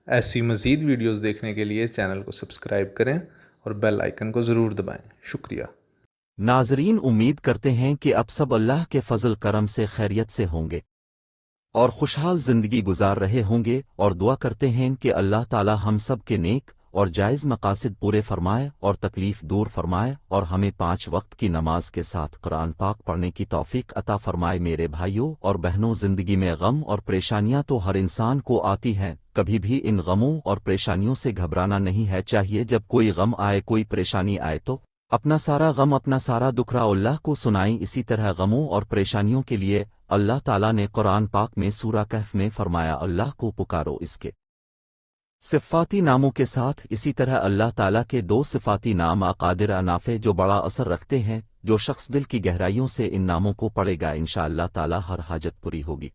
ایسی مزید ویڈیوز دیکھنے کے لیے چینل کو سبسکرائب کریں اور بیل آئیکن کو ضرور دبائیں۔ شکریہ۔ ناظرین، امید کرتے ہیں کہ اب سب اللہ کے فضل کرم سے خیریت سے ہوں گے اور خوشحال زندگی گزار رہے ہوں گے، اور دعا کرتے ہیں کہ اللہ تعالی ہم سب کے نیک اور جائز مقاصد پورے فرمائے اور تکلیف دور فرمائے، اور ہمیں 5 وقت کی نماز کے ساتھ قرآن پاک پڑھنے کی توفیق عطا فرمائے۔ میرے بھائیوں اور بہنوں، زندگی میں غم اور پریشانیاں تو ہر انسان کو آتی ہیں، کبھی بھی ان غموں اور پریشانیوں سے گھبرانا نہیں ہے چاہیے۔ جب کوئی غم آئے، کوئی پریشانی آئے تو اپنا سارا غم، اپنا سارا دکھڑا اللہ کو سنائیں۔ اسی طرح غموں اور پریشانیوں کے لیے اللہ تعالیٰ نے قرآن پاک میں سورہ کہف میں فرمایا، اللہ کو پکارو اس کے صفاتی ناموں کے ساتھ۔ اسی طرح اللہ تعالیٰ کے 2 صفاتی نام قادر، نافع، جو بڑا اثر رکھتے ہیں۔ جو شخص دل کی گہرائیوں سے ان ناموں کو پڑھے گا، انشاءاللہ تعالیٰ ہر حاجت پوری ہوگی۔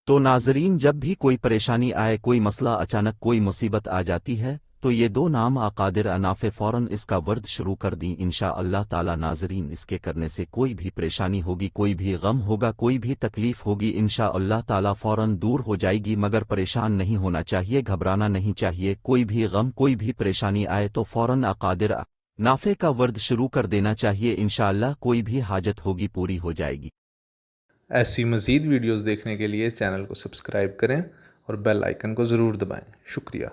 تو ناظرین، جب بھی کوئی پریشانی آئے، کوئی مسئلہ، اچانک کوئی مصیبت آ جاتی ہے، تو یہ 2 نام قادر، نافع، فوراً اس کا ورد شروع کر دیں انشاءاللہ تعالیٰ۔ ناظرین، اس کے کرنے سے کوئی بھی پریشانی ہوگی، کوئی بھی غم ہوگا، کوئی بھی تکلیف ہوگی، انشاءاللہ تعالیٰ فوراً دور ہو جائے گی۔ مگر پریشان نہیں ہونا چاہیے، گھبرانا نہیں چاہیے۔ کوئی بھی غم، کوئی بھی پریشانی آئے تو فوراً قادر، نافع کا ورد شروع کر دینا چاہیے، انشاءاللہ کوئی بھی حاجت ہوگی پوری ہو جائے گی۔ ایسی مزید ویڈیوز دیکھنے کے لیے چینل کو سبسکرائب کریں اور بیل آئیکن کو ضرور دبائیں۔ شکریہ۔